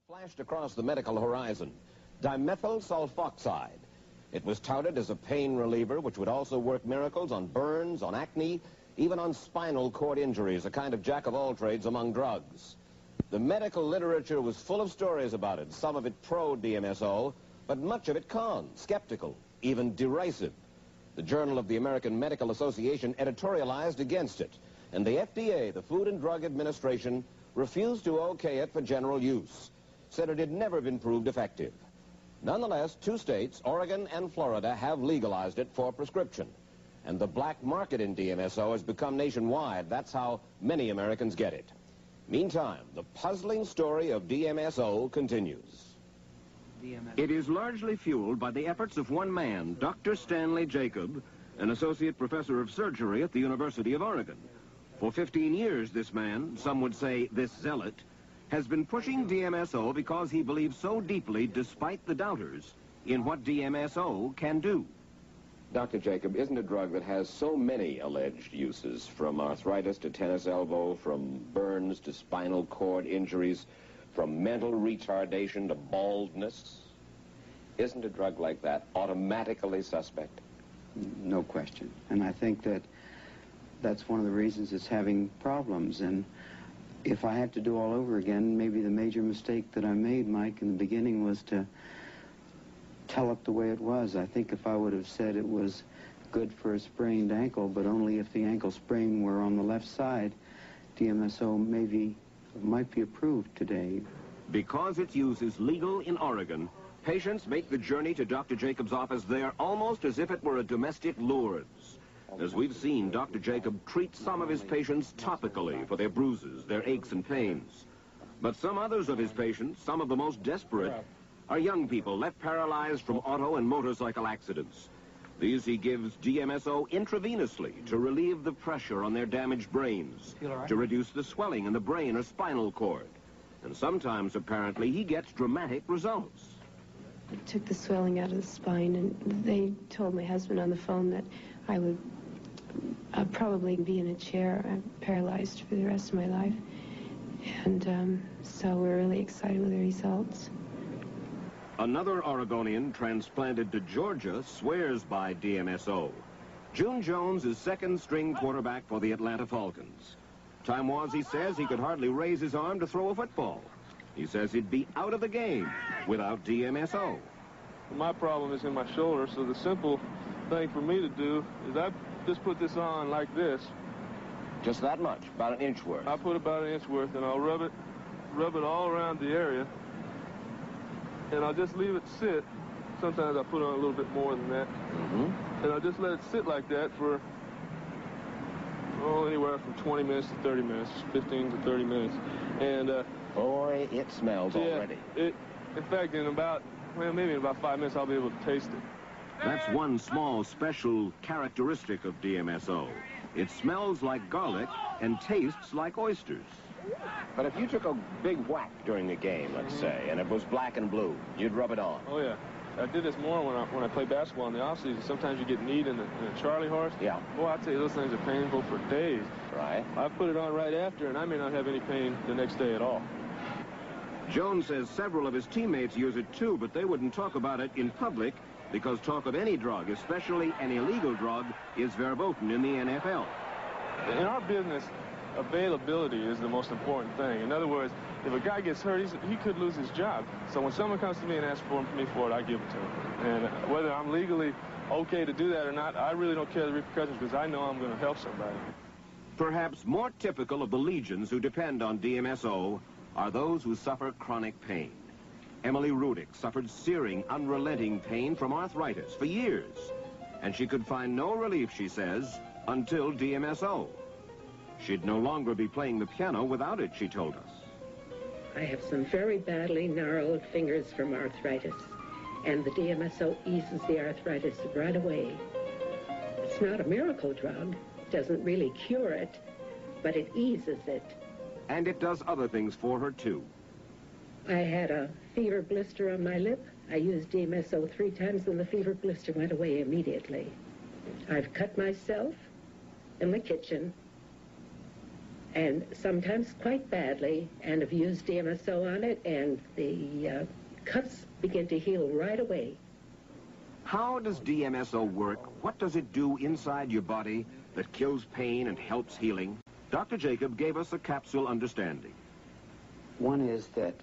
Flashed across the medical horizon, dimethyl sulfoxide. It was touted as a pain reliever which would also work miracles on burns, on acne, even on spinal cord injuries, a kind of jack-of-all-trades among drugs. The medical literature was full of stories about it, some of it pro-DMSO, but much of it con, skeptical, even derisive. The Journal of the American Medical Association editorialized against it, and the FDA, the Food and Drug Administration, refused to okay it for general use, said it had never been proved effective. Nonetheless, 2 states, Oregon and Florida, have legalized it for prescription. And the black market in DMSO has become nationwide. That's how many Americans get it. Meantime, the puzzling story of DMSO continues. It is largely fueled by the efforts of one man, Dr. Stanley Jacob, an associate professor of surgery at the University of Oregon. For 15 years, this man, some would say this zealot, has been pushing DMSO because he believes so deeply, despite the doubters, in what DMSO can do. Dr. Jacob, isn't a drug that has so many alleged uses, from arthritis to tennis elbow, from burns to spinal cord injuries, from mental retardation to baldness, isn't a drug like that automatically suspect? No question. And I think that that's one of the reasons it's having problems. And if I had to do all over again, maybe the major mistake that I made, Mike, in the beginning was to tell it the way it was. I think if I would have said it was good for a sprained ankle, but only if the ankle sprain were on the left side, DMSO might be approved today. Because its use is legal in Oregon, patients make the journey to Dr. Jacob's office there almost as if it were a domestic Lourdes. As we've seen, Dr. Jacob treats some of his patients topically for their bruises, their aches and pains. But some others of his patients, some of the most desperate, are young people left paralyzed from auto and motorcycle accidents. These he gives DMSO intravenously to relieve the pressure on their damaged brains, to reduce the swelling in the brain or spinal cord. And sometimes, apparently, he gets dramatic results. I took the swelling out of the spine, and they told my husband on the phone that I would probably be in a chair, paralyzed for the rest of my life. And so we're really excited with the results. Another Oregonian transplanted to Georgia swears by DMSO. June Jones is second-string quarterback for the Atlanta Falcons. Time was, he says, he could hardly raise his arm to throw a football. He says he'd be out of the game without DMSO. My problem is in my shoulder, so the simple thing for me to do is I just put this on like this. Just that much, about an inch worth? I put about an inch worth, and I'll rub it all around the area, and I'll just leave it sit. Sometimes I put on a little bit more than that. And I'll just let it sit like that for, anywhere from 20 minutes to 30 minutes, 15 to 30 minutes. And boy, it smells already. In fact, maybe in about 5 minutes, I'll be able to taste it. That's one small special characteristic of DMSO. It smells like garlic and tastes like oysters. But if you took a big whack during a game, let's say, and it was black and blue, you'd rub it on. Oh, yeah. I did this more when I play basketball in the offseason. Sometimes you get kneed in a Charlie horse. Yeah. Boy, I tell you, those things are painful for days. Right. I put it on right after, and I may not have any pain the next day at all. Jones says several of his teammates use it too, but they wouldn't talk about it in public because talk of any drug, especially an illegal drug, is verboten in the NFL. In our business, availability is the most important thing. In other words, if a guy gets hurt, he could lose his job. So when someone comes to me and asks me for it, I give it to him. And whether I'm legally okay to do that or not, I really don't care the repercussions because I know I'm going to help somebody. Perhaps more typical of the legions who depend on DMSO are those who suffer chronic pain. Emily Rudick suffered searing, unrelenting pain from arthritis for years. And she could find no relief, she says, until DMSO. She'd no longer be playing the piano without it, she told us. I have some very badly gnarled fingers from arthritis, and the DMSO eases the arthritis right away. It's not a miracle drug, doesn't really cure it, but it eases it. And it does other things for her, too. I had a fever blister on my lip. I used DMSO 3 times, and the fever blister went away immediately. I've cut myself in the kitchen, and sometimes quite badly, and have used DMSO on it, and the cuts begin to heal right away. How does DMSO work? What does it do inside your body that kills pain and helps healing? Dr. Jacob gave us a capsule understanding. One is that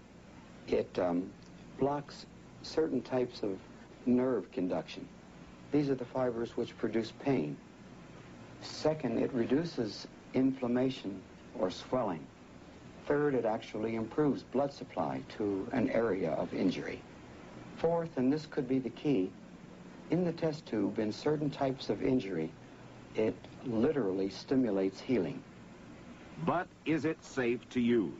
it blocks certain types of nerve conduction. These are the fibers which produce pain. Second, it reduces inflammation or swelling. Third, it actually improves blood supply to an area of injury. Fourth, and this could be the key, in the test tube, in certain types of injury, it literally stimulates healing. But is it safe to use?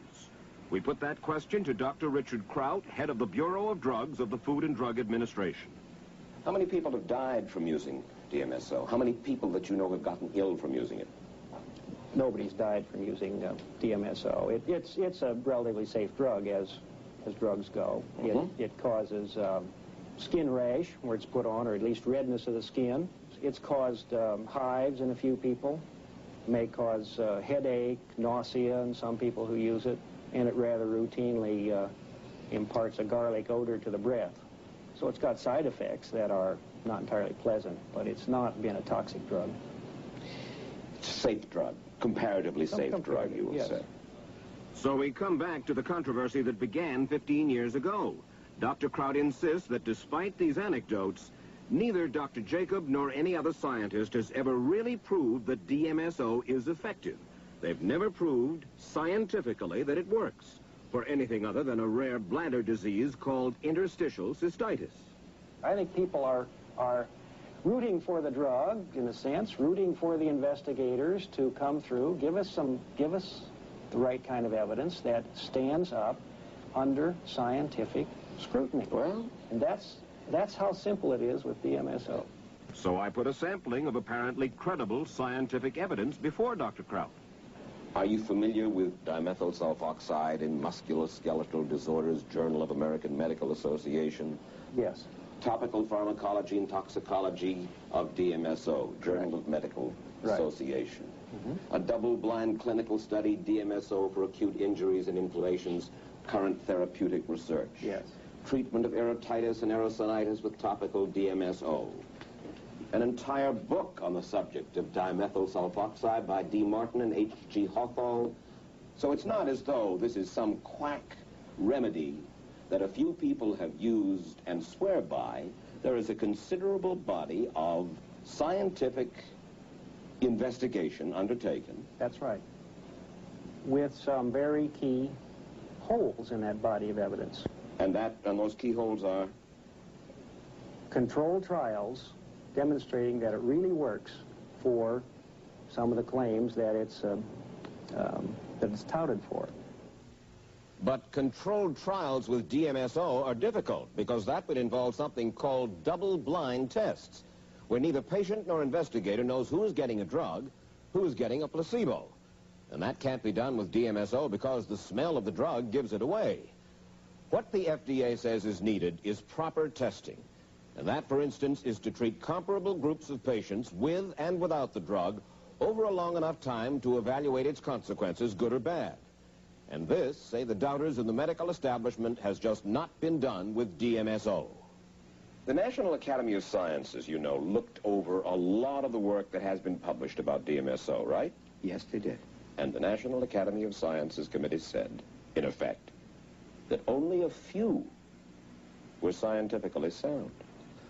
We put that question to Dr. Richard Kraut, head of the Bureau of Drugs of the Food and Drug Administration. How many people have died from using DMSO? How many people that you know have gotten ill from using it? Nobody's died from using DMSO. It's a relatively safe drug as drugs go. It causes skin rash where it's put on, or at least redness of the skin. It's caused hives in a few people. It may cause headache, nausea in some people who use it, and it rather routinely imparts a garlic odor to the breath. So it's got side effects that are not entirely pleasant, but it's not been a toxic drug. It's a safe drug, comparatively safe drug, you will say. So we come back to the controversy that began 15 years ago. Dr. Kraut insists that despite these anecdotes, neither Dr. Jacob nor any other scientist has ever really proved that DMSO is effective. They've never proved scientifically that it works for anything other than a rare bladder disease called interstitial cystitis. I think people are rooting for the drug, in a sense, rooting for the investigators to come through, give us the right kind of evidence that stands up under scientific scrutiny. Well, and that's how simple it is with DMSO. So I put a sampling of apparently credible scientific evidence before Dr. Kraut. are you familiar with dimethyl sulfoxide in Musculoskeletal Disorders, Journal of American Medical Association? Yes. Topical Pharmacology and Toxicology of DMSO, Journal of Medical Association. A double-blind clinical study, DMSO for acute injuries and inflammations, current therapeutic research. Yes. Treatment of erytitis and erysionitis with topical DMSO. An entire book on the subject of dimethyl sulfoxide by D. Martin and H.G. Hawthorne. So it's not as though this is some quack remedy that a few people have used and swear by. There is a considerable body of scientific investigation undertaken. That's right. With some very key holes in that body of evidence. And those keyholes are? Controlled trials demonstrating that it really works for some of the claims that it's touted for. But controlled trials with DMSO are difficult because that would involve something called double-blind tests, where neither patient nor investigator knows who's getting a drug, who's getting a placebo. And that can't be done with DMSO because the smell of the drug gives it away. What the FDA says is needed is proper testing. And that, for instance, is to treat comparable groups of patients with and without the drug over a long enough time to evaluate its consequences, good or bad. And this, say the doubters in the medical establishment, has just not been done with DMSO. The National Academy of Sciences, you know, looked over a lot of the work that has been published about DMSO, right? Yes, they did. And the National Academy of Sciences Committee said, in effect, that only a few were scientifically sound,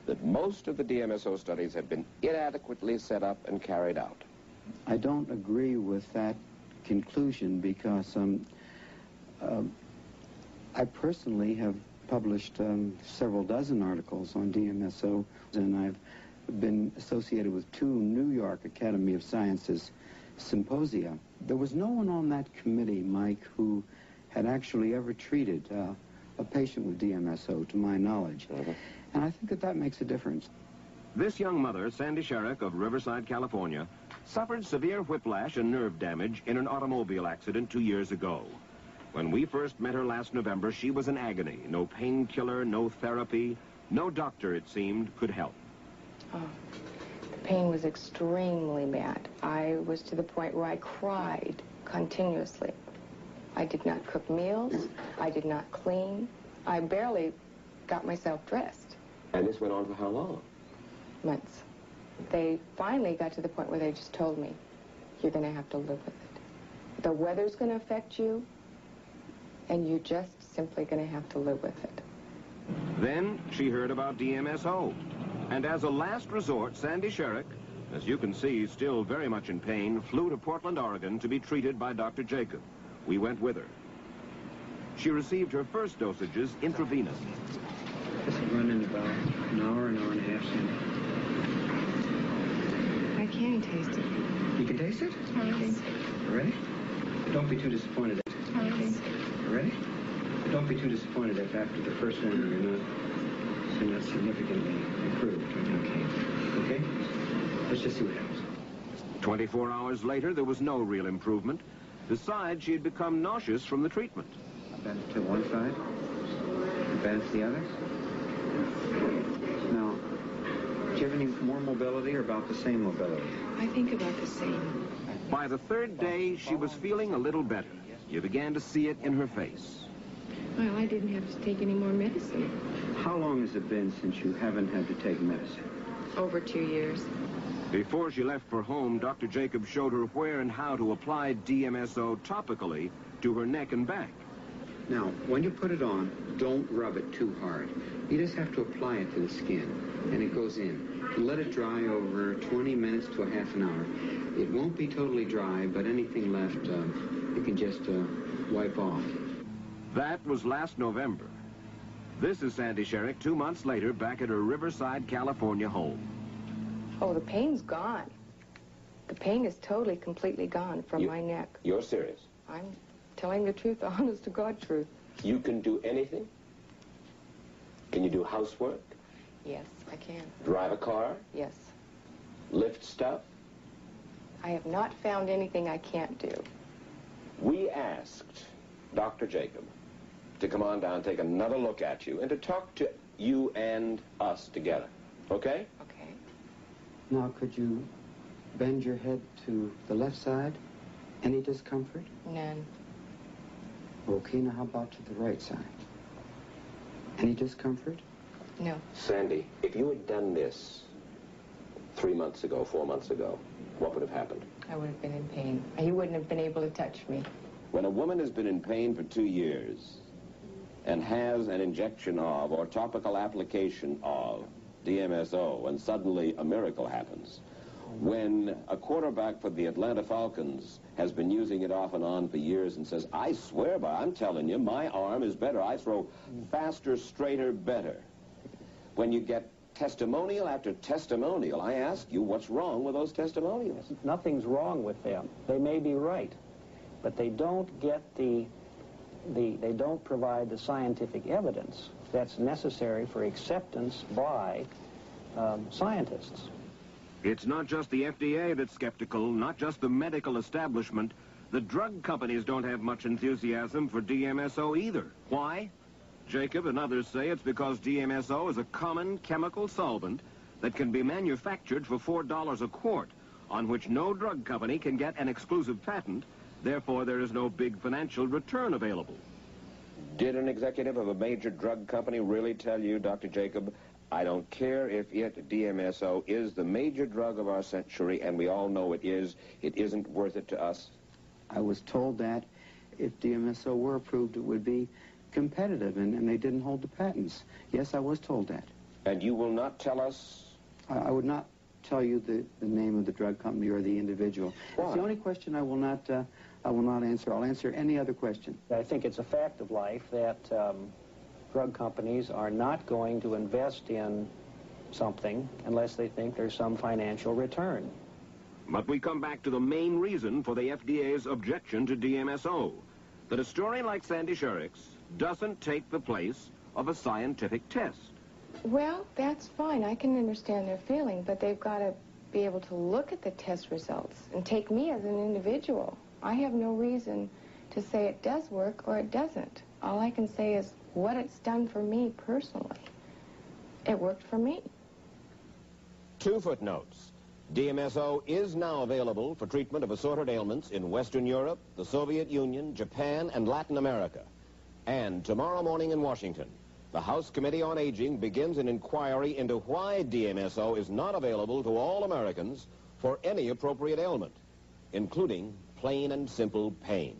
that most of the DMSO studies have been inadequately set up and carried out. I don't agree with that conclusion because I personally have published several dozen articles on DMSO, and I've been associated with 2 New York Academy of Sciences symposia. There was no one on that committee, Mike, who had actually ever treated a patient with DMSO, to my knowledge. And I think that that makes a difference. This young mother, Sandy Sherrick of Riverside, California, suffered severe whiplash and nerve damage in an automobile accident 2 years ago. When we first met her last November, she was in agony. No painkiller, no therapy, no doctor, it seemed, could help. Oh, the pain was extremely bad. I was to the point where I cried continuously. I did not cook meals. I did not clean. I barely got myself dressed. And this went on for how long? Months. They finally got to the point where they just told me, you're going to have to live with it. The weather's going to affect you, and you're just simply going to have to live with it. Then she heard about DMSO. And as a last resort, Sandy Sherrick, as you can see, still very much in pain, flew to Portland, Oregon to be treated by Dr. Jacob. We went with her. She received her first dosages intravenous. This will run in about an hour and a half soon. I can taste it. You can taste it? Yes. Ready? Don't be too disappointed. Yes. Ready? Don't be too disappointed if after the first one you're not significantly improved. Okay? Let's just see what happens. 24 hours later, there was no real improvement. Besides, she had become nauseous from the treatment. Bend it to one side. Bend it to the other. Now, do you have any more mobility or about the same mobility? I think about the same. By the third day, she was feeling a little better. You began to see it in her face. Well, I didn't have to take any more medicine. How long has it been since you haven't had to take medicine? Over 2 years. Before she left for home, Dr. Jacob showed her where and how to apply DMSO topically to her neck and back. Now, when you put it on, don't rub it too hard. You just have to apply it to the skin, and it goes in. Let it dry over 20 minutes to a half an hour. It won't be totally dry, but anything left, you can just wipe off. That was last November. This is Sandy Sherrick 2 months later back at her Riverside, California home. Oh, the pain's gone. The pain is totally, completely gone from my neck. You're serious? I'm telling the truth, the honest-to-God truth. You can do anything? Can you do housework? Yes, I can. Drive a car? Yes. Lift stuff? I have not found anything I can't do. We asked Dr. Jacob to come on down, take another look at you, and to talk to you and us together. Okay? Okay. Now, could you bend your head to the left side? Any discomfort? None. Okay, now how about to the right side? Any discomfort? No. Sandy, if you had done this 3 months ago, 4 months ago, what would have happened? I would have been in pain. He wouldn't have been able to touch me. When a woman has been in pain for 2 years and has an injection of or topical application of DMSO, and suddenly a miracle happens. When a quarterback for the Atlanta Falcons has been using it off and on for years and says, I swear by, I'm telling you, my arm is better. I throw faster, straighter, better. When you get testimonial after testimonial, I ask you, what's wrong with those testimonials? Nothing's wrong with them. They may be right, but they don't get they don't provide the scientific evidence that's necessary for acceptance by scientists. It's not just the FDA that's skeptical, not just the medical establishment. The drug companies don't have much enthusiasm for DMSO either. Why? Jacob and others say it's because DMSO is a common chemical solvent that can be manufactured for $4 a quart, on which no drug company can get an exclusive patent. Therefore, there is no big financial return available. Did an executive of a major drug company really tell you, Dr. Jacob, I don't care if DMSO is the major drug of our century, and we all know it isn't worth it to us? I was told that if DMSO were approved, it would be competitive, and they didn't hold the patents. Yes, I was told that. And you will not tell us? I would not tell you the name of the drug company or the individual. Why? It's the only question I will not answer. I'll answer any other question. I think it's a fact of life that drug companies are not going to invest in something unless they think there's some financial return. But we come back to the main reason for the FDA's objection to DMSO, that a story like Sandy Sherrick's doesn't take the place of a scientific test. Well, that's fine. I can understand their feeling, but they've got to be able to look at the test results and take me as an individual. I have no reason to say it does work or it doesn't. All I can say is what it's done for me personally. It worked for me. 2 footnotes. DMSO is now available for treatment of assorted ailments in Western Europe, the Soviet Union, Japan, and Latin America. And tomorrow morning in Washington, the House Committee on Aging begins an inquiry into why DMSO is not available to all Americans for any appropriate ailment, including plain and simple pain.